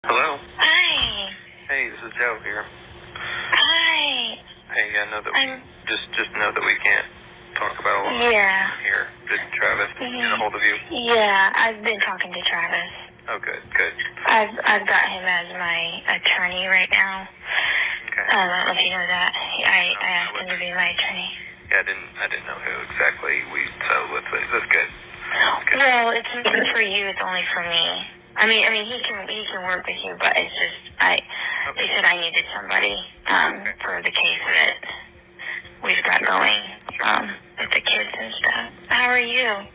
Hello? Hi. Hey, this is Joe here. Hi. Hey, I know that we just know that we can't talk about a lot here. Did Travis get a hold of you? Yeah, I've been talking to Travis. Oh, good. I've got him as my attorney right now. Okay. I don't know if you know that. I asked him to be my attorney. Yeah, I didn't know who exactly we settled with, but that's good. Well, it's not for you. It's only for me. I mean, he can work with you, but it's just they said I needed somebody for the case that we've got going with the kids and stuff. How are you?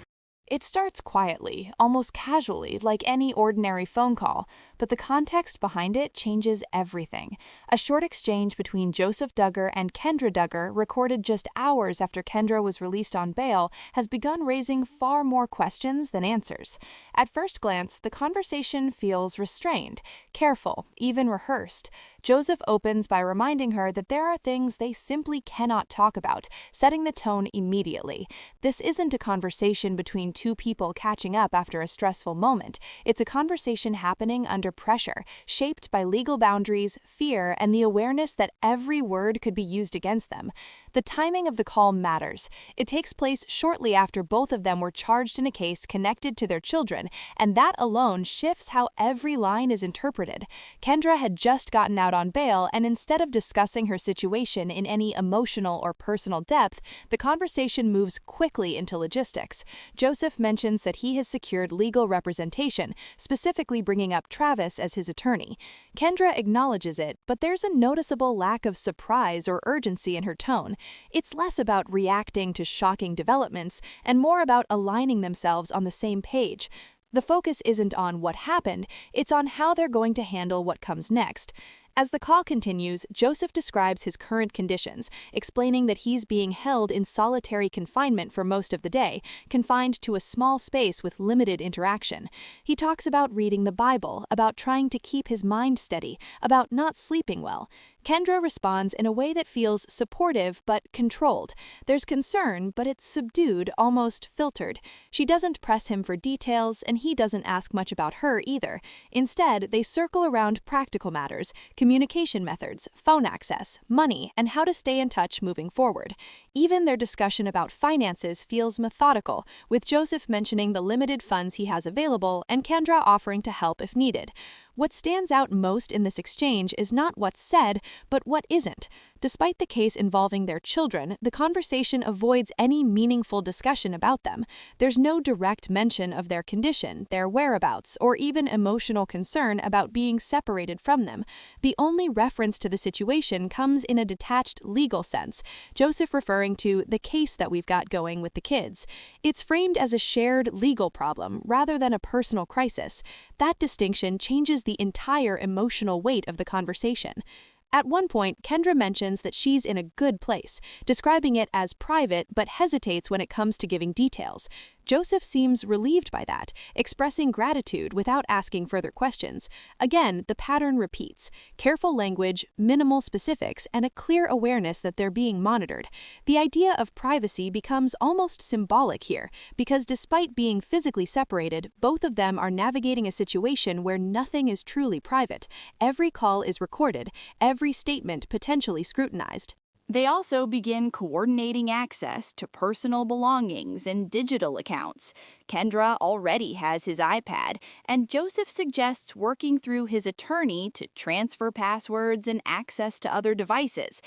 It starts quietly, almost casually, like any ordinary phone call, but the context behind it changes everything. A short exchange between Joseph Duggar and Kendra Duggar, recorded just hours after Kendra was released on bail, has begun raising far more questions than answers. At first glance, the conversation feels restrained, careful, even rehearsed. Joseph opens by reminding her that there are things they simply cannot talk about, setting the tone immediately. This isn't a conversation between two people catching up after a stressful moment. It's a conversation happening under pressure, shaped by legal boundaries, fear, and the awareness that every word could be used against them. The timing of the call matters. It takes place shortly after both of them were charged in a case connected to their children, and that alone shifts how every line is interpreted. Kendra had just gotten out on bail, and instead of discussing her situation in any emotional or personal depth, the conversation moves quickly into logistics. Joseph mentions that he has secured legal representation, specifically bringing up Travis as his attorney. Kendra acknowledges it, but there's a noticeable lack of surprise or urgency in her tone. It's less about reacting to shocking developments and more about aligning themselves on the same page. The focus isn't on what happened, it's on how they're going to handle what comes next. As the call continues, Joseph describes his current conditions, explaining that he's being held in solitary confinement for most of the day, confined to a small space with limited interaction. He talks about reading the Bible, about trying to keep his mind steady, about not sleeping well. Kendra responds in a way that feels supportive but controlled. There's concern, but it's subdued, almost filtered. She doesn't press him for details, and he doesn't ask much about her either. Instead, they circle around practical matters, communication methods, phone access, money, and how to stay in touch moving forward. Even their discussion about finances feels methodical, with Joseph mentioning the limited funds he has available and Kendra offering to help if needed. What stands out most in this exchange is not what's said, but what isn't. Despite the case involving their children, the conversation avoids any meaningful discussion about them. There's no direct mention of their condition, their whereabouts, or even emotional concern about being separated from them. The only reference to the situation comes in a detached legal sense, Joseph referring to the case that we've got going with the kids. It's framed as a shared legal problem rather than a personal crisis. That distinction changes the entire emotional weight of the conversation. At one point, Kendra mentions that she's in a good place, describing it as private but hesitates when it comes to giving details. Joseph seems relieved by that, expressing gratitude without asking further questions. Again, the pattern repeats: careful language, minimal specifics, and a clear awareness that they're being monitored. The idea of privacy becomes almost symbolic here, because despite being physically separated, both of them are navigating a situation where nothing is truly private. Every call is recorded, every statement potentially scrutinized. They also begin coordinating access to personal belongings and digital accounts. Kendra already has his iPad, and Joseph suggests working through his attorney to transfer passwords and access to other devices.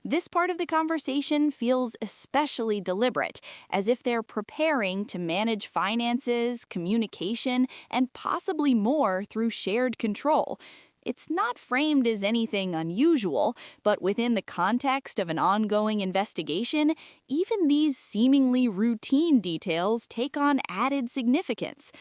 This part of the conversation feels especially deliberate, as if they're preparing to manage finances, communication, and possibly more through shared control. It's not framed as anything unusual, but within the context of an ongoing investigation, even these seemingly routine details take on added significance.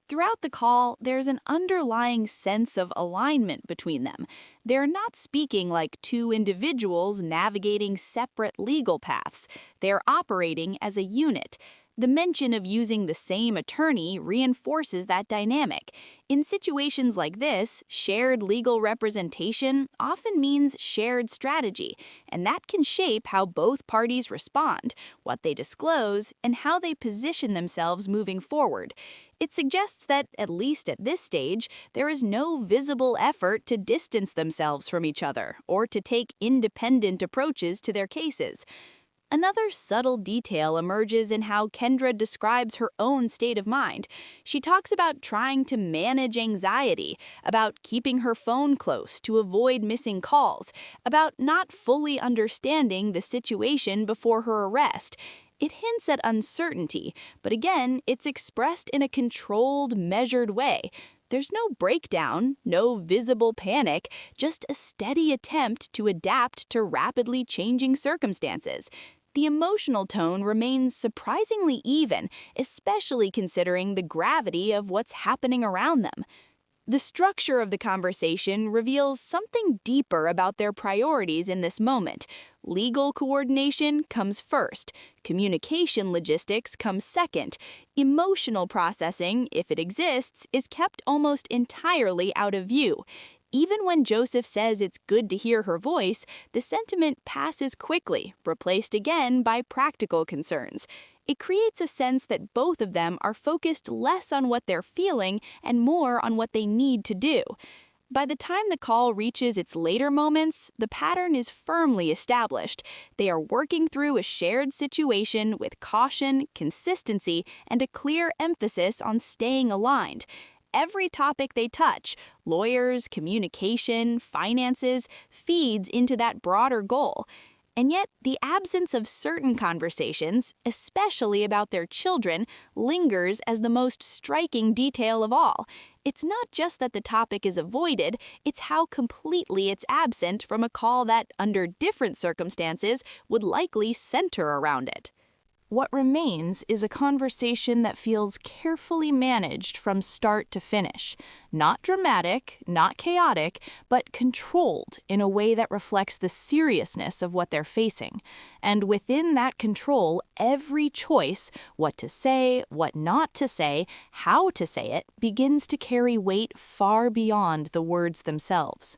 Throughout the call, there's an underlying sense of alignment between them. They're not speaking like two individuals navigating separate legal paths. They're operating as a unit. The mention of using the same attorney reinforces that dynamic. In situations like this, shared legal representation often means shared strategy, and that can shape how both parties respond, what they disclose, and how they position themselves moving forward. It suggests that, at least at this stage, there is no visible effort to distance themselves from each other or to take independent approaches to their cases. Another subtle detail emerges in how Kendra describes her own state of mind. She talks about trying to manage anxiety, about keeping her phone close to avoid missing calls, about not fully understanding the situation before her arrest. It hints at uncertainty, but again, it's expressed in a controlled, measured way. There's no breakdown, no visible panic, just a steady attempt to adapt to rapidly changing circumstances. The emotional tone remains surprisingly even, especially considering the gravity of what's happening around them. The structure of the conversation reveals something deeper about their priorities in this moment. Legal coordination comes first, communication logistics comes second, emotional processing, if it exists, is kept almost entirely out of view. Even when Joseph says it's good to hear her voice, the sentiment passes quickly, replaced again by practical concerns. It creates a sense that both of them are focused less on what they're feeling and more on what they need to do. By the time the call reaches its later moments, the pattern is firmly established. They are working through a shared situation with caution, consistency, and a clear emphasis on staying aligned. Every topic they touch, lawyers, communication, finances, feeds into that broader goal. And yet, the absence of certain conversations, especially about their children, lingers as the most striking detail of all. It's not just that the topic is avoided, it's how completely it's absent from a call that, under different circumstances, would likely center around it. What remains is a conversation that feels carefully managed from start to finish. Not dramatic, not chaotic, but controlled in a way that reflects the seriousness of what they're facing. And within that control, every choice, what to say, what not to say, how to say it, begins to carry weight far beyond the words themselves.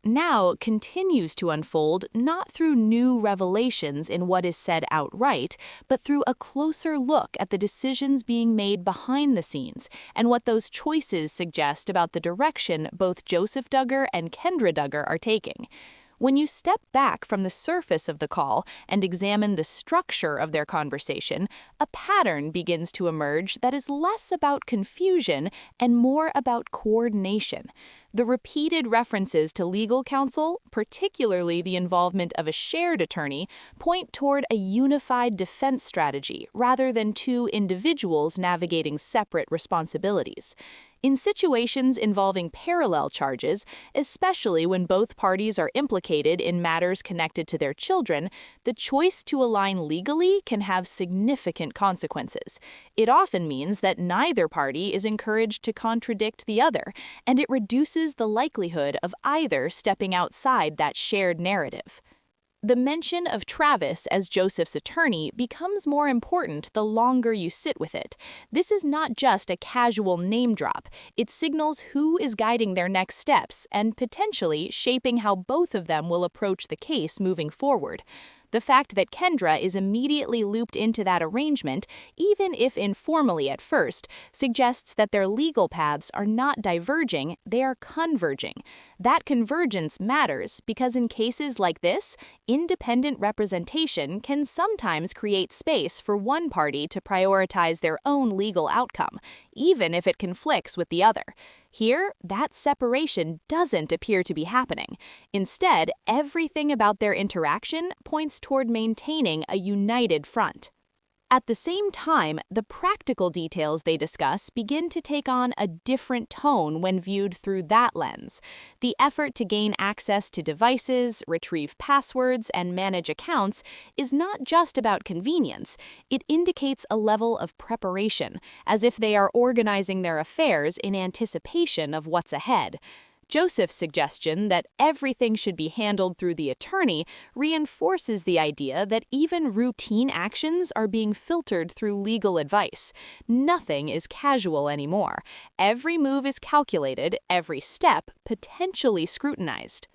Now continues to unfold not through new revelations in what is said outright, but through a closer look at the decisions being made behind the scenes and what those choices suggest about the direction both Joseph Duggar and Kendra Duggar are taking. When you step back from the surface of the call and examine the structure of their conversation, a pattern begins to emerge that is less about confusion and more about coordination. The repeated references to legal counsel, particularly the involvement of a shared attorney, point toward a unified defense strategy rather than two individuals navigating separate responsibilities. In situations involving parallel charges, especially when both parties are implicated in matters connected to their children, the choice to align legally can have significant consequences. It often means that neither party is encouraged to contradict the other, and it reduces the likelihood of either stepping outside that shared narrative. The mention of Travis as Joseph's attorney becomes more important the longer you sit with it. This is not just a casual name drop. It signals who is guiding their next steps and potentially shaping how both of them will approach the case moving forward. The fact that Kendra is immediately looped into that arrangement, even if informally at first, suggests that their legal paths are not diverging, they are converging. That convergence matters because in cases like this, independent representation can sometimes create space for one party to prioritize their own legal outcome, even if it conflicts with the other. Here, that separation doesn't appear to be happening. Instead, everything about their interaction points toward maintaining a united front. At the same time, the practical details they discuss begin to take on a different tone when viewed through that lens. The effort to gain access to devices, retrieve passwords, and manage accounts is not just about convenience. It indicates a level of preparation, as if they are organizing their affairs in anticipation of what's ahead. Joseph's suggestion that everything should be handled through the attorney reinforces the idea that even routine actions are being filtered through legal advice. Nothing is casual anymore. Every move is calculated, every step potentially scrutinized.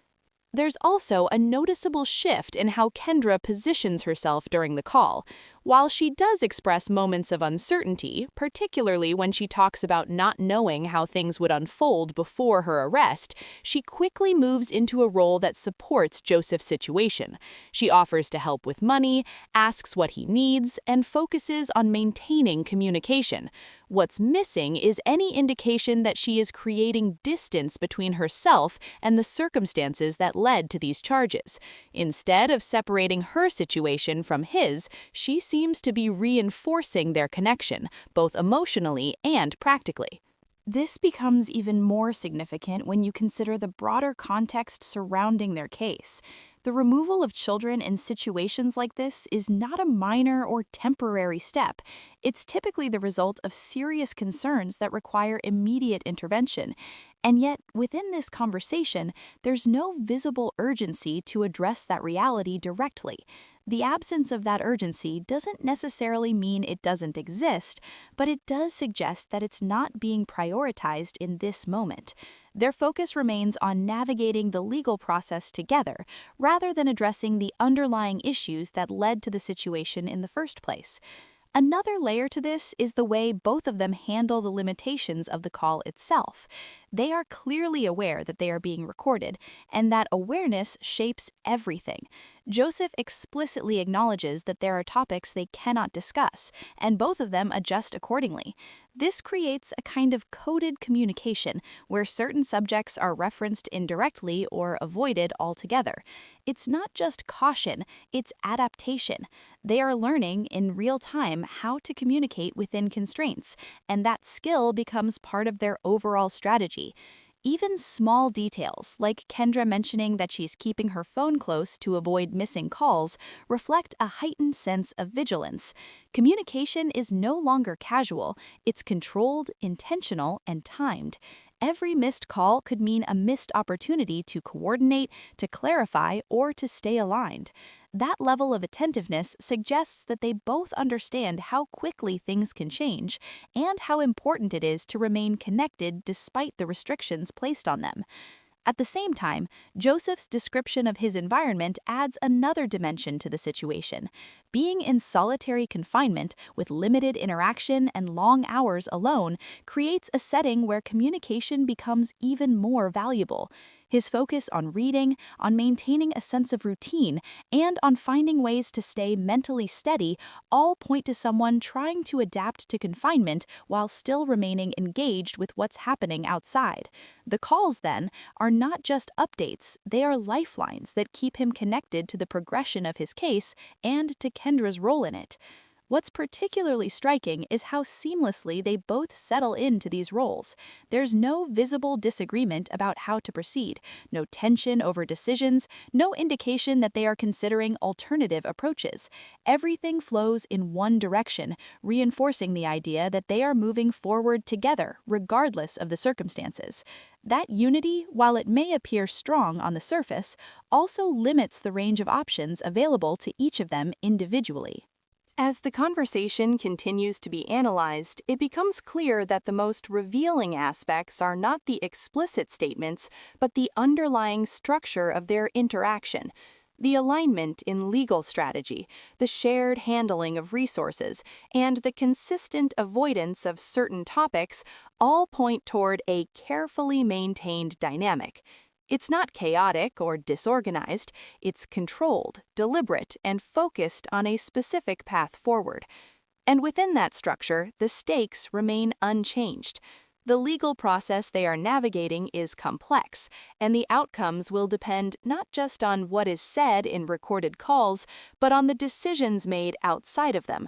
There's also a noticeable shift in how Kendra positions herself during the call. While she does express moments of uncertainty, particularly when she talks about not knowing how things would unfold before her arrest, she quickly moves into a role that supports Joseph's situation. She offers to help with money, asks what he needs, and focuses on maintaining communication. What's missing is any indication that she is creating distance between herself and the circumstances that led to these charges. Instead of separating her situation from his, she seems to be reinforcing their connection, both emotionally and practically. This becomes even more significant when you consider the broader context surrounding their case. The removal of children in situations like this is not a minor or temporary step. It's typically the result of serious concerns that require immediate intervention. And yet, within this conversation, there's no visible urgency to address that reality directly. The absence of that urgency doesn't necessarily mean it doesn't exist, but it does suggest that it's not being prioritized in this moment. Their focus remains on navigating the legal process together, rather than addressing the underlying issues that led to the situation in the first place. Another layer to this is the way both of them handle the limitations of the call itself. They are clearly aware that they are being recorded, and that awareness shapes everything. Joseph explicitly acknowledges that there are topics they cannot discuss, and both of them adjust accordingly. This creates a kind of coded communication where certain subjects are referenced indirectly or avoided altogether. It's not just caution, it's adaptation. They are learning in real time how to communicate within constraints, and that skill becomes part of their overall strategy. Even small details, like Kendra mentioning that she's keeping her phone close to avoid missing calls, reflect a heightened sense of vigilance. Communication is no longer casual, it's controlled, intentional, and timed. Every missed call could mean a missed opportunity to coordinate, to clarify, or to stay aligned. That level of attentiveness suggests that they both understand how quickly things can change and how important it is to remain connected despite the restrictions placed on them. At the same time, Joseph's description of his environment adds another dimension to the situation. Being in solitary confinement with limited interaction and long hours alone creates a setting where communication becomes even more valuable. His focus on reading, on maintaining a sense of routine, and on finding ways to stay mentally steady all point to someone trying to adapt to confinement while still remaining engaged with what's happening outside. The calls, then, are not just updates, they are lifelines that keep him connected to the progression of his case and to Kendra's role in it. What's particularly striking is how seamlessly they both settle into these roles. There's no visible disagreement about how to proceed, no tension over decisions, no indication that they are considering alternative approaches. Everything flows in one direction, reinforcing the idea that they are moving forward together, regardless of the circumstances. That unity, while it may appear strong on the surface, also limits the range of options available to each of them individually. As the conversation continues to be analyzed, it becomes clear that the most revealing aspects are not the explicit statements, but the underlying structure of their interaction. The alignment in legal strategy, the shared handling of resources, and the consistent avoidance of certain topics all point toward a carefully maintained dynamic. It's not chaotic or disorganized, it's controlled, deliberate, and focused on a specific path forward. And within that structure, the stakes remain unchanged. The legal process they are navigating is complex, and the outcomes will depend not just on what is said in recorded calls, but on the decisions made outside of them.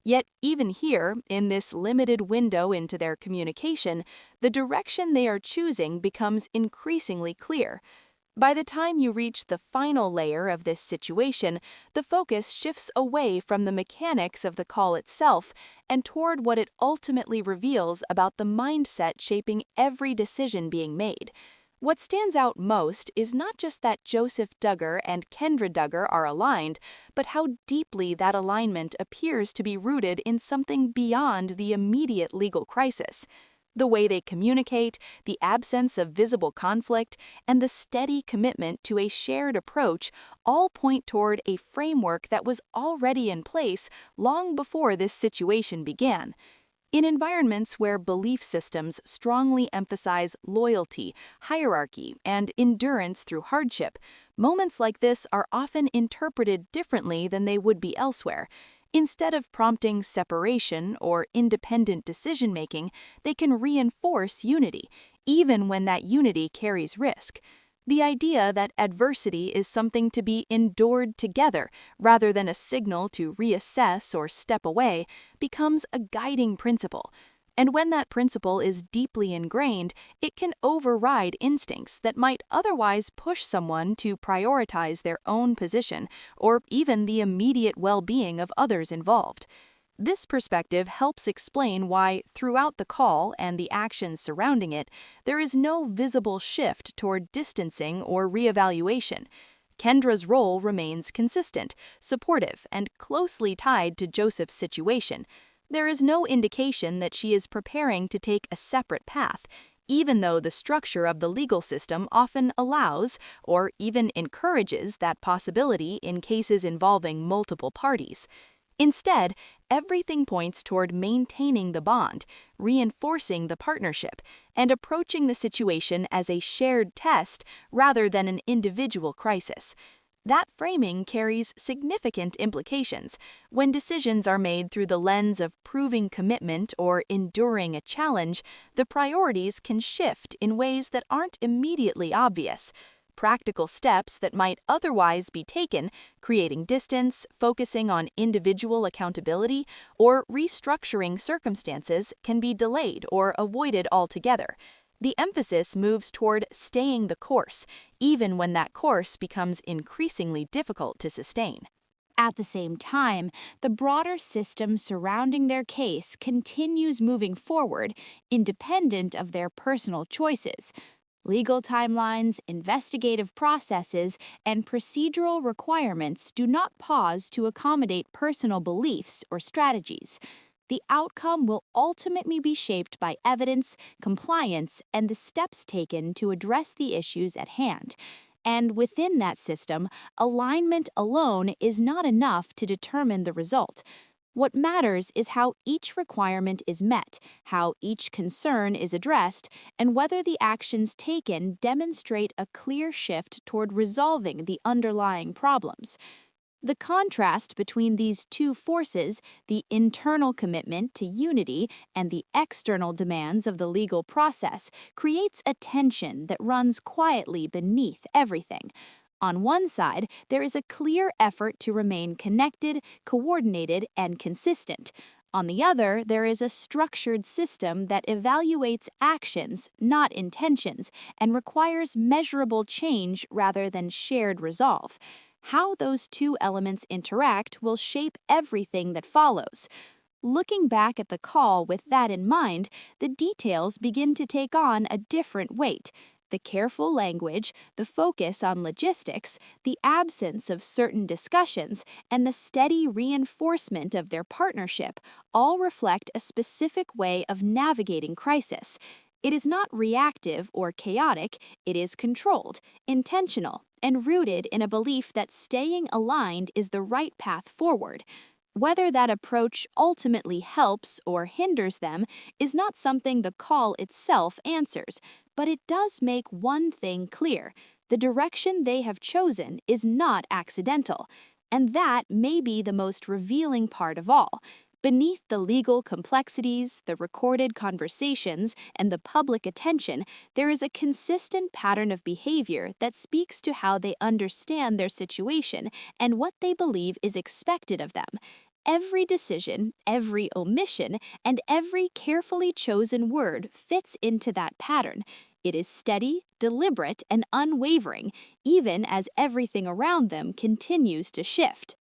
Yet even here, in this limited window into their communication, the direction they are choosing becomes increasingly clear. By the time you reach the final layer of this situation, the focus shifts away from the mechanics of the call itself and toward what it ultimately reveals about the mindset shaping every decision being made. What stands out most is not just that Joseph Duggar and Kendra Duggar are aligned, but how deeply that alignment appears to be rooted in something beyond the immediate legal crisis. The way they communicate, the absence of visible conflict, and the steady commitment to a shared approach all point toward a framework that was already in place long before this situation began. In environments where belief systems strongly emphasize loyalty, hierarchy, and endurance through hardship, moments like this are often interpreted differently than they would be elsewhere. Instead of prompting separation or independent decision-making, they can reinforce unity, even when that unity carries risk. The idea that adversity is something to be endured together rather than a signal to reassess or step away becomes a guiding principle. And when that principle is deeply ingrained, it can override instincts that might otherwise push someone to prioritize their own position or even the immediate well-being of others involved. This perspective helps explain why, throughout the call and the actions surrounding it, there is no visible shift toward distancing or reevaluation. Kendra's role remains consistent, supportive, and closely tied to Joseph's situation. There is no indication that she is preparing to take a separate path, even though the structure of the legal system often allows or even encourages that possibility in cases involving multiple parties. Instead, everything points toward maintaining the bond, reinforcing the partnership, and approaching the situation as a shared test rather than an individual crisis. That framing carries significant implications. When decisions are made through the lens of proving commitment or enduring a challenge, the priorities can shift in ways that aren't immediately obvious. Practical steps that might otherwise be taken, creating distance, focusing on individual accountability, or restructuring circumstances, can be delayed or avoided altogether. The emphasis moves toward staying the course, even when that course becomes increasingly difficult to sustain. At the same time, the broader system surrounding their case continues moving forward, independent of their personal choices. Legal timelines, investigative processes, and procedural requirements do not pause to accommodate personal beliefs or strategies. The outcome will ultimately be shaped by evidence, compliance, and the steps taken to address the issues at hand. And within that system, alignment alone is not enough to determine the result. What matters is how each requirement is met, how each concern is addressed, and whether the actions taken demonstrate a clear shift toward resolving the underlying problems. The contrast between these two forces, the internal commitment to unity and the external demands of the legal process, creates a tension that runs quietly beneath everything. On one side, there is a clear effort to remain connected, coordinated, and consistent. On the other, there is a structured system that evaluates actions, not intentions, and requires measurable change rather than shared resolve. How those two elements interact will shape everything that follows. Looking back at the call with that in mind, the details begin to take on a different weight. The careful language, the focus on logistics, the absence of certain discussions, and the steady reinforcement of their partnership all reflect a specific way of navigating crisis. It is not reactive or chaotic, it is controlled, intentional, and rooted in a belief that staying aligned is the right path forward. Whether that approach ultimately helps or hinders them is not something the call itself answers, but it does make one thing clear: the direction they have chosen is not accidental. And that may be the most revealing part of all. Beneath the legal complexities, the recorded conversations, and the public attention, there is a consistent pattern of behavior that speaks to how they understand their situation and what they believe is expected of them. Every decision, every omission, and every carefully chosen word fits into that pattern. It is steady, deliberate, and unwavering, even as everything around them continues to shift.